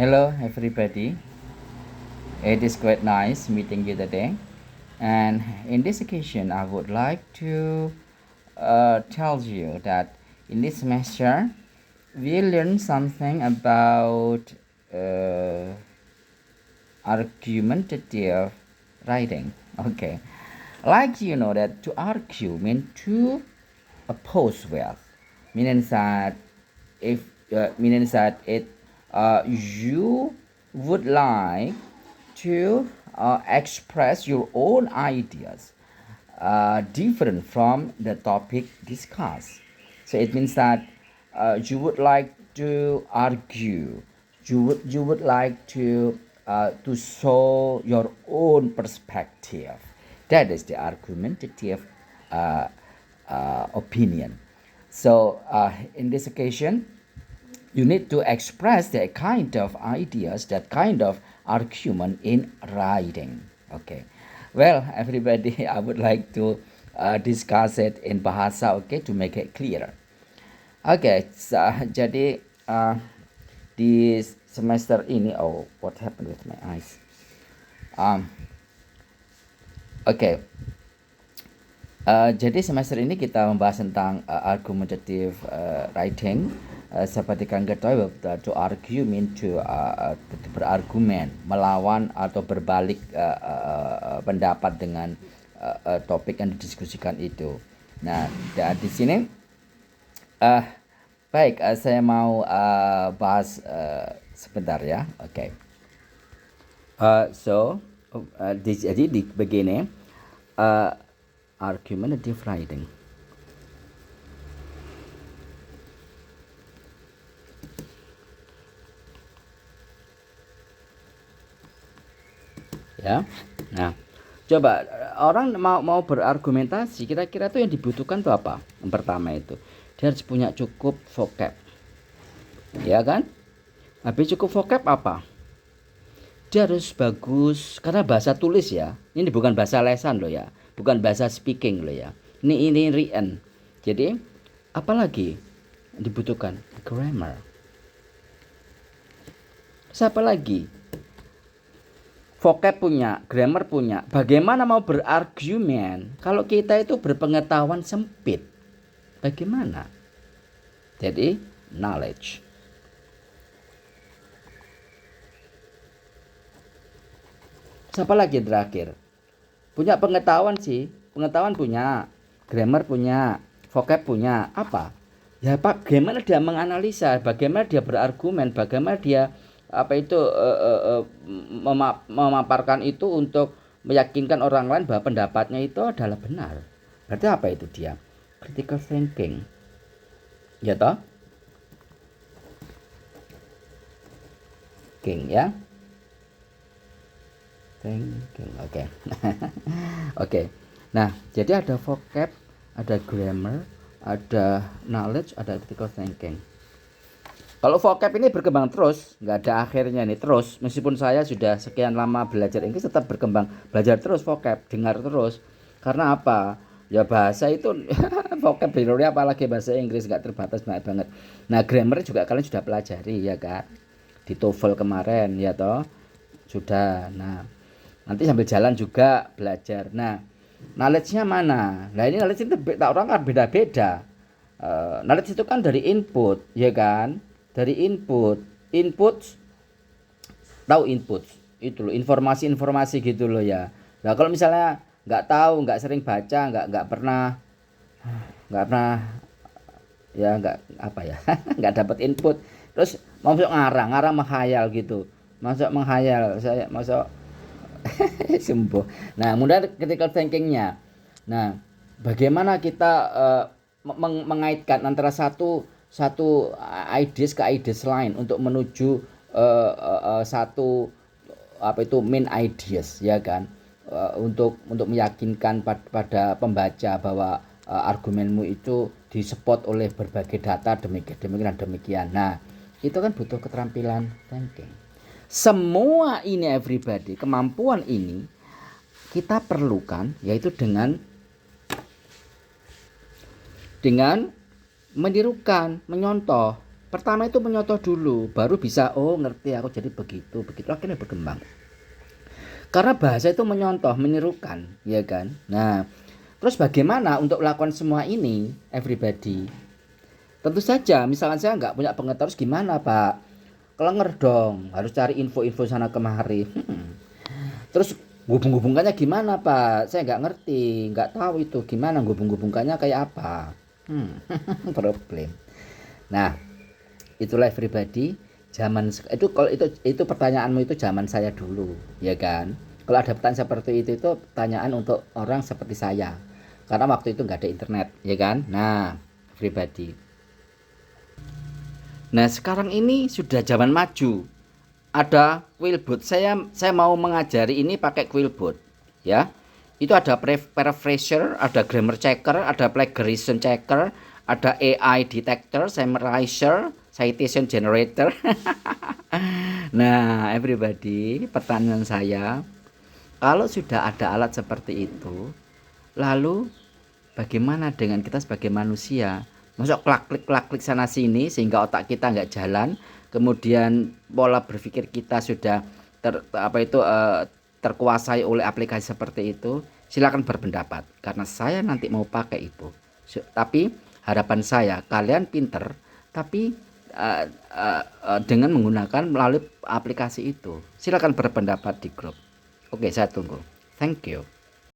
Hello, everybody. It is quite nice meeting you today. And in this occasion, I would like to tell you that in this semester, we learn something about uh, argumentative writing. Okay, like you know that to argue means to oppose with, meaning that if meaning that it you would like to express your own ideas different from the topic discussed. So it means that you would like to argue, you would like to show your own perspective. That is the argumentative uh, opinion. So in this occasion, you need to express that kind of ideas, that kind of argument in writing. Okay. Well, everybody, I would like to discuss it in bahasa, okay, to make it clear. Oke, jadi di semester ini, oh, what happened with my eyes? Oke, jadi semester ini kita membahas tentang argumentative writing. Seperti kalian ketahui, to argue mean to berargumen, melawan atau berbalik pendapat dengan topik yang didiskusikan itu. Nah, di sini baik, saya mau bahas sebentar ya. Oke. Jadi begini, argumentative writing. Ya. Nah, coba orang mau berargumentasi, kira-kira tuh yang dibutuhkan tuh apa? Yang pertama itu, dia harus punya cukup vocab. Ya kan? Habis cukup vocab apa? Dia harus bagus, karena bahasa tulis ya. Ini bukan bahasa lesan loh ya. Bukan bahasa speaking loh ya. Ini written. Jadi, apalagi dibutuhkan? Grammar. Siapa lagi? Vocab punya, grammar punya. Bagaimana mau berargumen kalau kita itu berpengetahuan sempit? Bagaimana? Jadi, knowledge. Siapa lagi terakhir? Punya pengetahuan sih. Pengetahuan punya, grammar punya, vocab punya. Apa? Ya Pak, bagaimana dia menganalisa, bagaimana dia berargumen, bagaimana dia memaparkan itu untuk meyakinkan orang lain bahwa pendapatnya itu adalah benar. Berarti apa itu dia? Critical thinking. Ya toh? Thinking ya. Thinking. Oke. Oke. Nah, jadi ada vocab, ada grammar, ada knowledge, ada critical thinking. Kalau vocab ini berkembang terus, nggak ada akhirnya nih, terus. Meskipun saya sudah sekian lama belajar Inggris, tetap berkembang. Belajar terus vocab, dengar terus. Karena apa? Ya bahasa itu vocabulary, apalagi bahasa Inggris nggak terbatas, banyak banget. Nah, grammar juga kalian sudah pelajari ya kan? Di TOEFL kemarin ya toh? Sudah. Nah, nanti sambil jalan juga belajar. Nah, knowledge-nya mana? Nah, ini knowledge itu orang kan beda-beda. Knowledge itu kan dari input, ya kan? Dari input tahu input itu loh, informasi gitu loh ya. Nah kalau misalnya nggak tahu, nggak sering baca, nggak pernah ya, nggak apa ya, nggak dapat input, terus masuk ngarang menghayal gitu, masuk menghayal saya masuk sembuh. Nah kemudian critical thinkingnya. Nah bagaimana kita mengaitkan antara satu ideas ke ideas lain untuk menuju satu main ideas ya kan, untuk meyakinkan pada pembaca bahwa argumenmu itu disupport oleh berbagai data demikian. Nah itu kan butuh keterampilan thinking. Semua ini everybody, kemampuan ini kita perlukan, yaitu dengan menirukan, menyontoh. Pertama itu menyontoh dulu, baru bisa oh ngerti aku jadi begitu, begitu akhirnya berkembang. Karena bahasa itu menyontoh, menirukan, ya kan? Nah, terus bagaimana untuk melakukan semua ini, everybody? Tentu saja, misalkan saya nggak punya pengetahuan, gimana Pak? Kelenger dong, harus cari info-info sana kemari. Terus hubung-hubungkannya gimana Pak? Saya nggak ngerti, nggak tahu itu gimana hubung-hubungkannya kayak apa. Problem. Nah, itulah everybody. Itu kalau itu pertanyaanmu itu zaman saya dulu, ya kan? Kalau ada pertanyaan seperti itu pertanyaan untuk orang seperti saya. Karena waktu itu nggak ada internet, ya kan? Nah, everybody. Nah, sekarang ini sudah zaman maju. Ada Quillbot. Saya mau mengajari ini pakai Quillbot, ya. Itu ada paraphraser, ada grammar checker, ada plagiarism checker, ada AI detector, summarizer, citation generator. Nah, everybody, pertanyaan saya, kalau sudah ada alat seperti itu, lalu bagaimana dengan kita sebagai manusia? Masuk klik sana sini sehingga otak kita nggak jalan, kemudian pola berpikir kita sudah terkuasai oleh aplikasi seperti itu. Silakan berpendapat karena saya nanti mau pakai itu. Tapi harapan saya kalian pinter, tapi dengan menggunakan melalui aplikasi itu. Silakan berpendapat di grup. Oke, saya tunggu. Thank you.